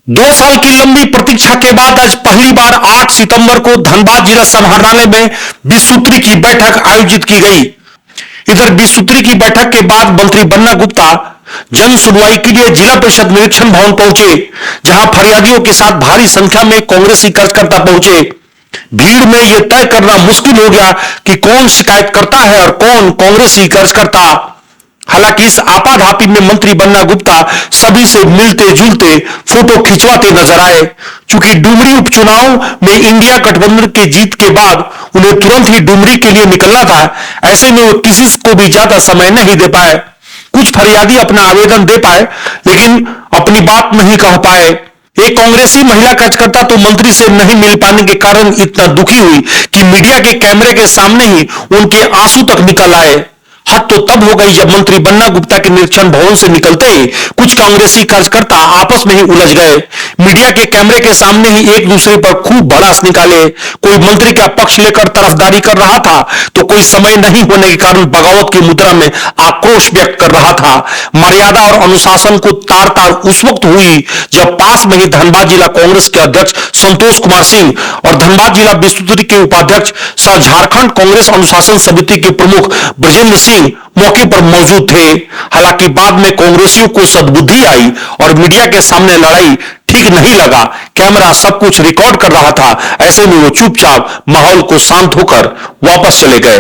2 साल की लंबी प्रतीक्षा के बाद आज पहली बार 8 सितंबर को धनबाद जिला समाहरणालय में 20 सूत्री की बैठक आयोजित की गई। इधर 20 सूत्री की बैठक के बाद मंत्री बन्ना गुप्ता जन सुनवाई के लिए जिला परिषद निरीक्षण भवन पहुंचे, जहां फरियादियों के साथ भारी संख्या में कांग्रेसी कार्यकर्ता पहुंचे। भीड़ में यह तय करना मुश्किल हो गया कि कौन शिकायत करता है और कौन कांग्रेसी कार्यकर्ता। हालांकि इस आपाधापी में मंत्री बन्ना गुप्ता सभी से मिलते जुलते फोटो खिंचवाते नजर आए। चूंकि डुमरी उपचुनाव में इंडिया गठबंधन के जीत के बाद उन्हें तुरंत ही डुमरी के लिए निकलना था, ऐसे में वो किसी को भी ज्यादा समय नहीं दे पाए। कुछ फरियादी अपना आवेदन दे पाए लेकिन अपनी बात नहीं कह पाए। एक कांग्रेसी महिला कार्यकर्ता तो मंत्री से नहीं मिल पाने के कारण इतना दुखी हुई कि मीडिया के कैमरे के सामने ही उनके आंसू तक निकल आए। हद तो तब हो गई जब मंत्री बन्ना गुप्ता के निरीक्षण भवन से निकलते ही कुछ कांग्रेसी कार्यकर्ता आपस में ही उलझ गए। मीडिया के कैमरे के सामने ही एक दूसरे पर खूब भड़ास निकाले। कोई मंत्री का पक्ष लेकर तरफदारी कर रहा था तो कोई समय नहीं होने के कारण बगावत की मुद्रा में आक्रोश व्यक्त कर रहा था। मर्यादा और अनुशासन को तार तार उस वक्त हुई जब पास में ही धनबाद जिला कांग्रेस के अध्यक्ष संतोष कुमार सिंह और धनबाद जिला विस्तृति के उपाध्यक्ष सह झारखंड कांग्रेस अनुशासन समिति के प्रमुख ब्रजेंद्र सिंह मौके पर मौजूद थे। हालांकि बाद में कांग्रेसियों को सद्बुद्धि आई और मीडिया के सामने लड़ाई ठीक नहीं लगा। कैमरा सब कुछ रिकॉर्ड कर रहा था, ऐसे में वो चुपचाप माहौल को शांत होकर वापस चले गए।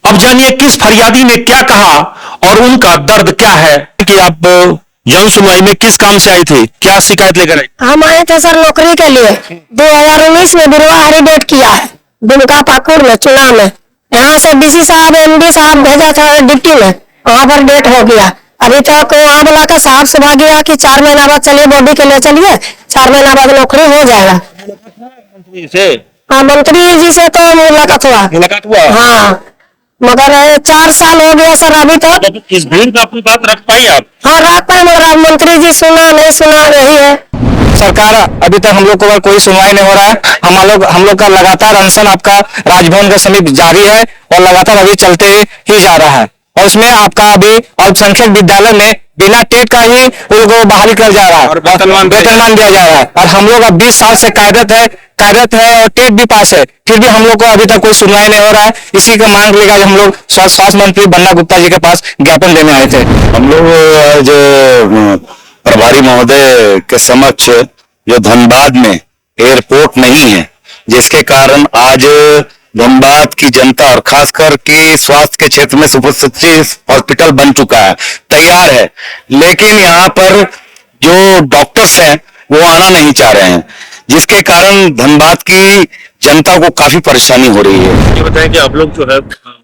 अब जानिए किस फरियादी ने क्या कहा और उनका दर्द क्या है। कि आप जन सुनवाई में किस काम से आए थे, क्या शिकायत लेकर आए? हम आए थे सर नौकरी के लिए। 2019 में बिरवा डेट किया है दुमका पाकुर में चुनाव में। यहाँ से डीसी साहब एमडी साहब भेजा था डिप्टी में, वहाँ पर डेट हो गया। अभी तक वहाँ बुला कर साहब से भाग गया कि 4 महीना बाद चलिए बॉडी के लिए चलिए, 4 महीना बाद नौकरी हो जाएगा। हाँ मंत्री जी से तो मुलाकात हुआ। हाँ मगर 4 साल हो गया सर अभी तक। इस भीड़ में अपनी बात रख पाई आप? हाँ रख पाए मगर मंत्री जी सुना नहीं सुना यही है। सरकार अभी तक हम लोग को कोई सुनवाई नहीं हो रहा है। हम लोग का लगातार अनशन आपका राजभवन के समीप जारी है और लगातार अभी चलते ही जा रहा है। और इसमें आपका अभी अल्पसंख्यक विद्यालय में बिना टेट का ही उनको बहाली कर जा रहा है और वेतनमान दिया जा रहा है। और हम लोग अब 20 साल से कार्यरत है और टेट भी पास है, फिर भी हम लोग को अभी तक कोई सुनवाई नहीं हो रहा है। इसी का मांग लेकर हम लोग स्वास्थ्य मंत्री बन्ना गुप्ता जी के पास ज्ञापन देने आए थे। हम लोग आज प्रभारी महोदय के समक्ष जो धनबाद में एयरपोर्ट नहीं है, जिसके कारण आज धनबाद की जनता और खासकर के स्वास्थ्य के क्षेत्र में सुपर हॉस्पिटल बन चुका है, तैयार है, लेकिन यहाँ पर जो डॉक्टर्स हैं वो आना नहीं चाह रहे हैं, जिसके कारण धनबाद की जनता को काफी परेशानी हो रही है। ये बताएं कि आप लोग जो है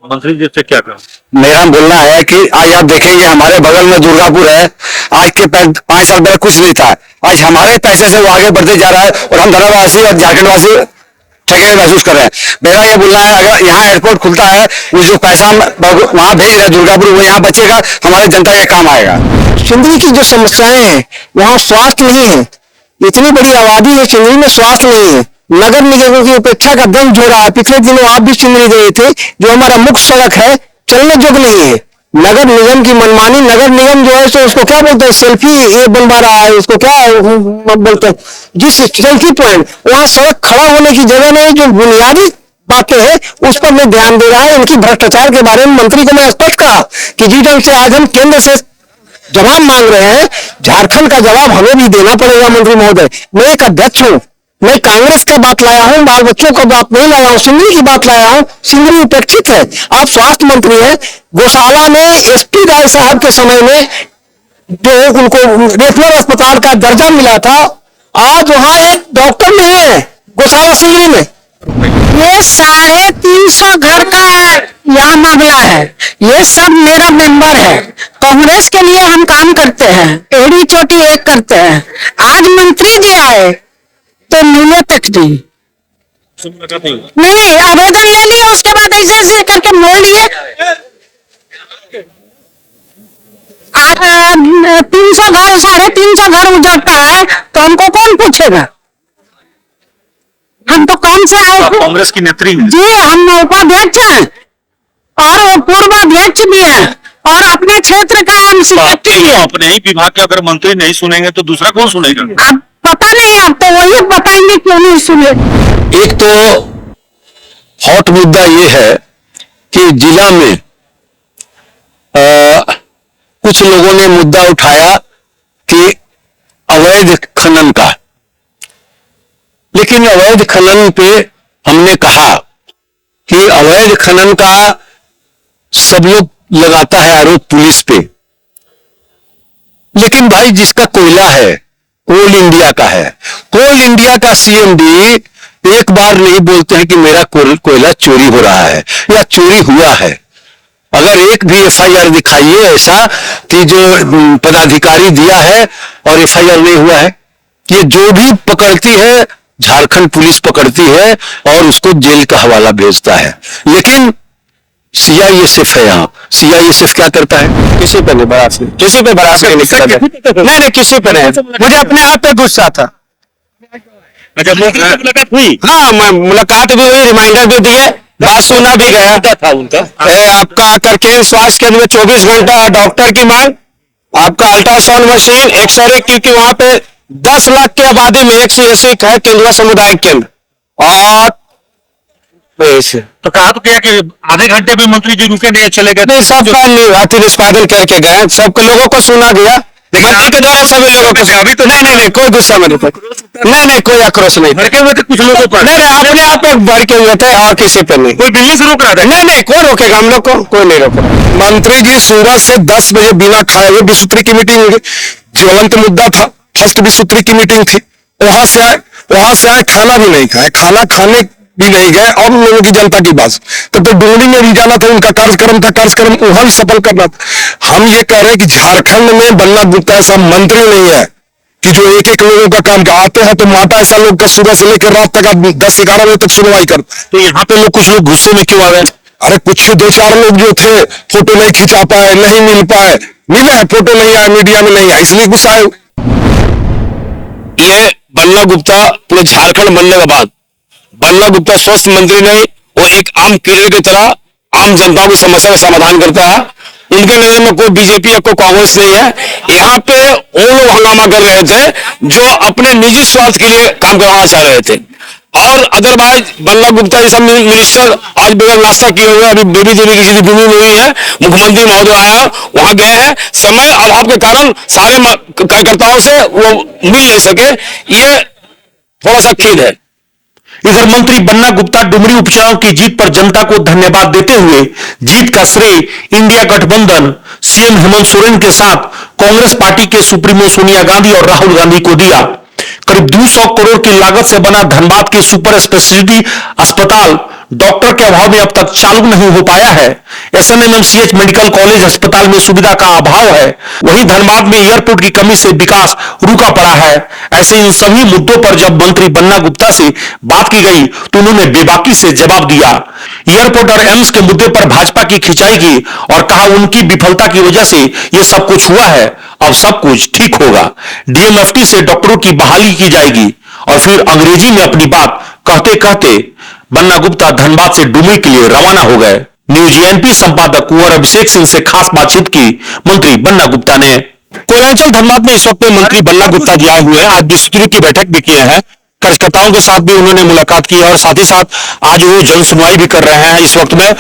मंत्री जी से क्या कहा? मेरा बोलना है कि आज आप देखेंगे हमारे बगल में दुर्गापुर है, आज के 5 साल पहले कुछ नहीं था, आज हमारे पैसे से वो आगे बढ़ते जा रहा है और हम धनबादवासी और झारखंडवासी ठगे महसूस कर रहे हैं। मेरा ये बोलना है अगर यहाँ एयरपोर्ट खुलता है, वो जो पैसा वहां भेज रहे हैं दुर्गापुर, वो यहाँ बचेगा, हमारी जनता के काम आएगा। सिंदरी की जो समस्याएं हैं वहाँ स्वास्थ्य नहीं है, इतनी बड़ी आबादी है सिंदरी में, स्वास्थ्य नहीं है। नगर निगमों की उपेक्षा का दंड हो रहा है। पिछले दिनों आप भी सिंदरी गए थे, जो हमारा मुख्य सड़क है चलने योग्य नहीं है। नगर निगम की मनमानी, नगर निगम जो है सो उसको क्या बोलते हैं, सेल्फी ये बनवा रहा है, उसको क्या बोलते हैं, जिस सेल्फी पॉइंट वहां सड़क खड़ा होने की जगह नहीं, जो बुनियादी बातें हैं उस पर मैं ध्यान दे रहा है। इनकी भ्रष्टाचार के बारे में मंत्री को मैं स्पष्ट कहा कि जिस ढंग से आज हम केंद्र से जवाब मांग रहे हैं, झारखंड का जवाब हमें भी देना पड़ेगा। मंत्री महोदय, मैं एक अध्यक्ष हूँ, मैं कांग्रेस का बात लाया हूँ, बाल बच्चों का बात नहीं लाया हूँ, सिंदरी की बात लाया हूँ। सिंदरी उपेक्षित है। आप स्वास्थ्य मंत्री हैं, गौशाला में एसपी राय साहब के समय में जो उनको रेफरल अस्पताल का दर्जा मिला था, आज वहां एक डॉक्टर नहीं है गौशाला सिंदरी में। ये 350 घर का यहाँ मामला है, ये सब मेरा मेंबर है। कांग्रेस के लिए हम काम करते हैं, एड़ी चोटी एक करते हैं। आज मंत्री जी आए तो मिले तक नहीं, आवेदन ले लिया, उसके बाद ऐसे ऐसे करके मोड़ लिए। 300 घर 350 घर उजड़ता है तो हमको कौन पूछेगा? हम तो काम से आए थे। कांग्रेस की नेत्री जी, हम उपाध्यक्ष हैं और पूर्व अध्यक्ष भी हैं और अपने क्षेत्र का एमसी। अपने ही विभाग के अगर मंत्री नहीं सुनेंगे तो दूसरा कौन सुनेगा? अब पता नहीं, अब तो वही बताएंगे क्यों नहीं सुने। एक तो हॉट मुद्दा ये है कि जिला में कुछ लोगों ने मुद्दा उठाया कि अवैध खनन का, लेकिन अवैध खनन पे हमने कहा कि अवैध खनन का सब लोग लगाता है आरोप पुलिस पे, लेकिन भाई जिसका कोयला है, कोल इंडिया का है, कोल इंडिया का सीएमडी एक बार नहीं बोलते हैं कि मेरा कोयला चोरी हो रहा है या चोरी हुआ है। अगर एक भी एफआईआर दिखाइए ऐसा कि जो पदाधिकारी दिया है और एफआईआर नहीं हुआ है। ये जो भी पकड़ती है झारखंड पुलिस पकड़ती है और उसको जेल का हवाला भेजता है, लेकिन सीआईएसएफ है यहाँ। सीआईएसएफ क्या करता है? किसी पे नहीं बरास, किसी पे बरास नहीं, नहीं किसी पे नहीं। मुझे अपने आप पे गुस्सा था। अच्छा, मुलाकात हुई? हाँ, मुलाकात भी हुई, रिमाइंडर भी दिए, बात सुना भी गया था उनका। आपका करकेल स्वास्थ्य केंद्र में 24 घंटा डॉक्टर की मांग, आपका अल्ट्रासाउंड मशीन, एक्सरे, क्योंकि वहां पे 10 लाख की आबादी में एक से ऐसी है केंद्रीय सामुदायिक केंद्र। और तो कहा तो क्या कि आधे घंटे में मंत्री जी रुके नहीं, चले गए? नहीं, सबका अति निष्पादन करके गए, सबके लोगों को सुना गया, मंत्री के द्वारा सभी लोगों को। अभी तो नहीं, कोई गुस्सा में नहीं, कोई आक्रोश नहीं, भड़के हुए थे कुछ लोगों पर? नहीं, अपने आप लोग भड़के हुए थे और किसी पे नहीं। कोई दिल्ली से रोक रहा था? नहीं, कोई रोकेगा हम लोग को? कोई नहीं रोकेगा। मंत्री जी सुबह से 10 बजे बिना खाए हुए, विसूत्री की मीटिंग ज्वलंत मुद्दा था, फर्स्ट विसूत्री की मीटिंग थी, वहां से आए खाना भी नहीं खाए, खाना खाने भी नहीं गए और उन लोगों की जनता की बात। तो डुंगरी में भी जाना था, उनका कार्यक्रम वहां भी सफल करना था। हम ये कह रहे हैं कि झारखंड में बन्ना गुप्ता ऐसा मंत्री नहीं है कि जो एक एक लोगों का काम आते हैं तो माता ऐसा लोग का सुबह से लेकर रात तक 10-11 बजे तक सुनवाई करता है। तो यहाँ पे लोग, कुछ लोग गुस्से में क्यों आ गए? अरे कुछ 2-4 लोग जो थे फोटो नहीं खिंचा पाए, नहीं मिल पाए, मिले हैं, फोटो नहीं आया, मीडिया में नहीं आया, इसलिए गुस्सा है। ये बन्ना गुप्ता पूरे झारखंड बनने के बाद बन्ना गुप्ता स्वास्थ्य मंत्री नहीं, वो एक आम कीड़े की तरह आम जनता की समस्या का समाधान करता है। उनके नजर में कोई बीजेपी या कोई कांग्रेस नहीं है। यहाँ पे वो लोग हंगामा कर रहे थे जो अपने निजी स्वार्थ के लिए काम करवाना चाह रहे थे, और अदरवाइज बन्ना गुप्ता जैसा मिनिस्टर आज बगैर नाश्ता किए हुए, अभी बेबी देवी की भूमि में हुई है, मुख्यमंत्री महोदय आया, वहां गए हैं, समय अभाव के कारण सारे कार्यकर्ताओं से वो मिल नहीं सके, ये थोड़ा सा खेद है। इधर मंत्री बन्ना गुप्ता डुमरी उपचुनाव की जीत पर जनता को धन्यवाद देते हुए जीत का श्रेय इंडिया गठबंधन सीएम हेमंत सोरेन के साथ कांग्रेस पार्टी के सुप्रीमो सोनिया गांधी और राहुल गांधी को दिया। करीब 200 करोड़ की लागत से बना धनबाद के सुपर स्पेशलिटी अस्पताल डॉक्टर के अभाव में अब तक चालू नहीं हो पाया है। एसएनएमएमसीएच मेडिकल कॉलेज अस्पताल में सुविधा का अभाव है। वहीं धनबाद में एयरपोर्ट की कमी से विकास रुका पड़ा है। ऐसे इन सभी मुद्दों पर जब मंत्री बन्ना गुप्ता से बात की गई तो उन्होंने बेबाकी से जवाब दिया। एयरपोर्ट और एम्स के मुद्दे पर भाजपा की खिंचाई की और कहा उनकी विफलता की वजह से यह सब कुछ हुआ है, अब सब कुछ ठीक होगा। डीएमएफटी से डॉक्टरों की बहाली की जाएगी। और फिर अंग्रेजी में अपनी बात कहते कहते बन्ना गुप्ता धनबाद से डुमरी के लिए रवाना हो गए। न्यूज एनपी संपादक कुंवर अभिषेक सिंह से खास बातचीत की मंत्री बन्ना गुप्ता ने। कोयलांचल धनबाद में इस वक्त मंत्री बन्ना गुप्ता जी आए हुए हैं। आज विस्तृत की बैठक भी किए हैं, कार्यकर्ताओं के साथ भी उन्होंने मुलाकात की और साथ ही साथ आज वो जन सुनवाई भी कर रहे हैं। इस वक्त में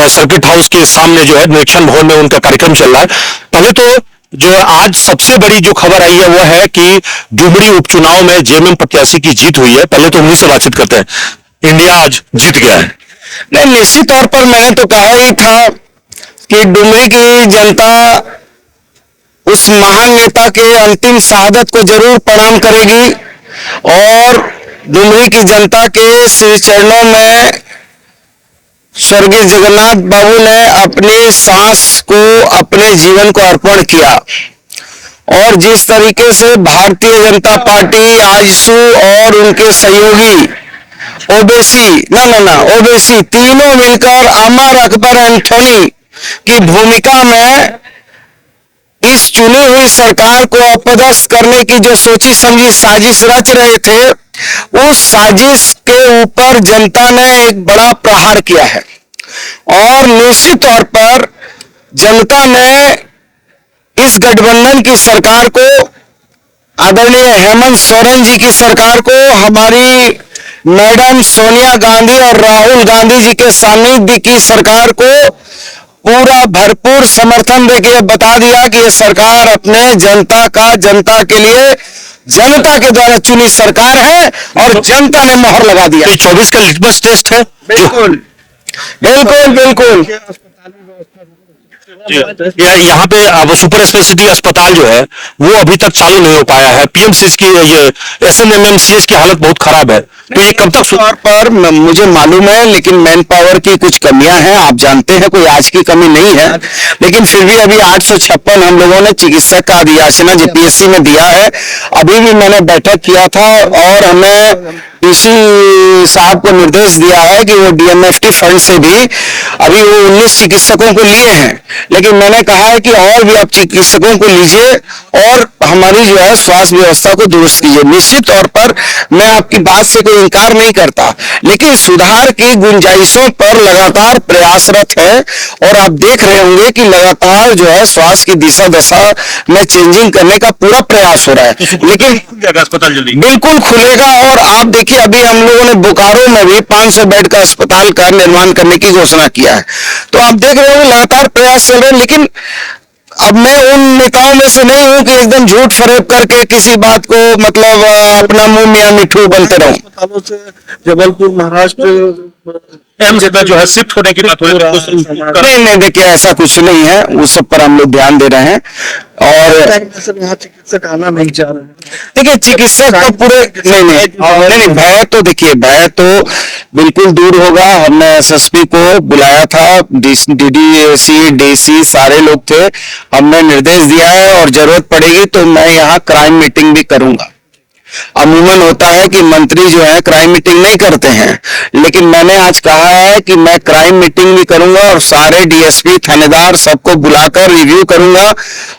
सर्किट हाउस के सामने जो है निरीक्षण भवन में उनका कार्यक्रम चल रहा है। पहले तो जो आज सबसे बड़ी जो खबर आई है वो है कि डुमरी उपचुनाव में जेएमएम प्रत्याशी की जीत हुई है। पहले तो उन्हीं से बातचीत करते हैं। इंडिया आज जीत गया है। नहीं, निश्चित तौर पर मैंने तो कहा ही था कि डुमरी की जनता उस महान नेता के अंतिम शहादत को जरूर प्रणाम करेगी और डुमरी की जनता के श्री चरणों में स्वर्गीय जगन्नाथ बाबू ने अपनी सांस को, अपने जीवन को अर्पण किया। और जिस तरीके से भारतीय जनता पार्टी, आजसू और उनके सहयोगी ओबीसी तीनों मिलकर अमर अकबर एंथोनी की भूमिका में इस चुनी हुई सरकार को अपदस्थ करने की जो सोची समझी साजिश रच रहे थे, उस साजिश के ऊपर जनता ने एक बड़ा प्रहार किया है। और निश्चित तौर पर जनता ने इस गठबंधन की सरकार को आदरणीय हेमंत सोरेन जी की सरकार को हमारी मैडम सोनिया गांधी और राहुल गांधी जी के सानिध्य की सरकार को पूरा भरपूर समर्थन देके बता दिया कि ये सरकार अपने जनता के लिए जनता के द्वारा चुनी सरकार है और जनता ने मोहर लगा दिया। 24 का लिटमस टेस्ट है। बिल्कुल बिल्कुल बिल्कुल। यहाँ पे अब सुपर स्पेशलिटी अस्पताल जो है वो अभी तक चालू नहीं हो पाया है। पीएमसीएच की ये एसएनएमएमसीएच की हालत बहुत खराब है, तो ये कब तक? तौर पर मुझे मालूम है, लेकिन मैन पावर की कुछ कमियां हैं, आप जानते हैं, कोई आज की कमी नहीं है, लेकिन फिर भी अभी 856 हम लोगों ने चिकित्सक का अधियाचना जेपीएससी में दिया है। अभी भी मैंने बैठक किया था और हमें डीसी साहब को निर्देश दिया है कि वो डीएमएफटी फंड से भी अभी वो 19 चिकित्सकों को लिए हैं, लेकिन मैंने कहा है कि और भी आप चिकित्सकों को लीजिए और हमारी जो है स्वास्थ्य व्यवस्था को दुरुस्त कीजिए। निश्चित तौर पर मैं आपकी बात से कोई इनकार नहीं करता, लेकिन सुधार की गुंजाइशों पर लगातार प्रयासरत है और आप देख रहे होंगे कि लगातार जो है स्वास्थ्य की दिशा दशा में चेंजिंग करने का पूरा प्रयास हो रहा है। लेकिन अस्पताल जल्दी बिल्कुल खुलेगा और आप देखिए अभी हम लोगों ने बोकारो में भी 500 बेड का अस्पताल का निर्माण करने की घोषणा किया है। तो आप देख रहे हो लगातार प्रयास चल रहे हैं, लेकिन अब मैं उन नेताओं में से नहीं हूं कि एकदम झूठ फरेब करके किसी बात को मतलब अपना मुंह मियां मिठू बोलते रहूं। अस्पतालों से जबलपुर महाराष्ट्र एम्स जो है शिफ्ट होने की बात हो रही है। नहीं देखिए ऐसा कुछ नहीं है, उस सब पर हम लोग ध्यान दे रहे हैं। और यहाँ चिकित्सक आना नहीं चाह रहे हैं। देखिए चिकित्सक तो पूरे नहीं भय तो देखिए भय तो बिल्कुल दूर होगा। हमने एसएसपी को बुलाया था, डीडीसी डीसी सारे लोग थे, हमने निर्देश दिया है और जरूरत पड़ेगी तो मैं यहाँ क्राइम मीटिंग भी करूंगा। अमूमन होता है कि मंत्री जो है क्राइम मीटिंग नहीं करते हैं, लेकिन मैंने आज कहा है कि मैं क्राइम मीटिंग भी करूंगा और सारे डीएसपी थानेदार सबको बुलाकर रिव्यू करूंगा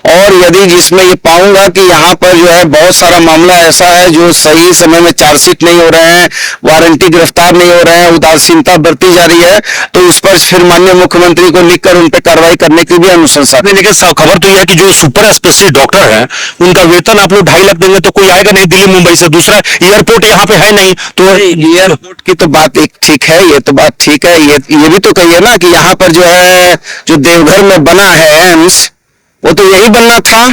और यदि जिसमें ये पाऊंगा कि यहाँ पर जो है बहुत सारा मामला ऐसा है जो सही समय में चार्जशीट नहीं हो रहे हैं, वारंटी गिरफ्तार नहीं हो रहे हैं, उदासीनता बरती जा रही है, तो उस पर फिर माननीय मुख्यमंत्री को लिखकर उन पर कार्रवाई करने की भी अनुशंसा। लेकिन खबर तो यह है कि जो सुपर स्पेशलिस्ट डॉक्टर है उनका वेतन आप लोग 2.5 लाख देंगे तो कोई आएगा नहीं दिल्ली मुंबई से। दूसरा एयरपोर्ट यहाँ पे है नहीं, तो एयरपोर्ट की तो बात एक ठीक है, ये तो बात ठीक है। ये भी तो कहिए ना कि यहाँ पर जो है जो देवघर में बना है एम्स, वो तो यही बनना था,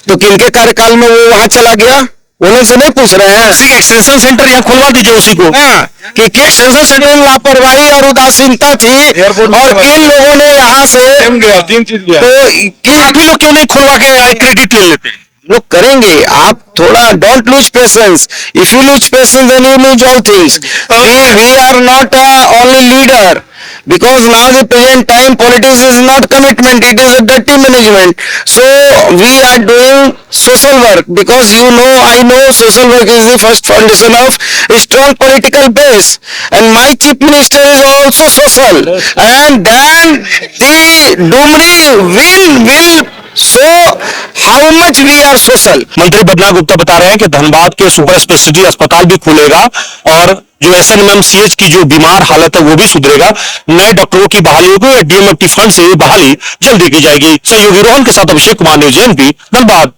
तो किनके कार्यकाल में वो वहां चला गया? उन्हें से नहीं पूछ रहे हैं। उसी एक्सटेंशन सेंटर यहाँ खुलवा दीजिए उसी को। हाँ, कि एक्सटेंशन सेंटर में लापरवाही और उदासीनता थी और किन लोगों ने यहाँ से तीन चीज गया। तो आप ही लोग क्यों नहीं खुलवा के क्रेडिट ले लेते हैं? लोग करेंगे। आप थोड़ा don't lose patience, if you lose patience then you lose all things. We are not only leader, because now the present time politics is not commitment, it is a dirty management. So we are doing social work because I know social work is the first foundation of a strong political base, and my chief minister is also social, and then the Dumri will show how much we are social. मंत्री बदना गुप्ता बता रहे हैं कि धनबाद के super speciality अस्पताल भी खुलेगा और जो एसएनएमएमसीएच की जो बीमार हालत है वो भी सुधरेगा। नए डॉक्टरों की बहाली होगी, डीएमएफटी फंड से बहाली जल्दी की जाएगी। सहयोगी रोहन के साथ अभिषेक कुमार, न्यूज़ एनपी, धनबाद।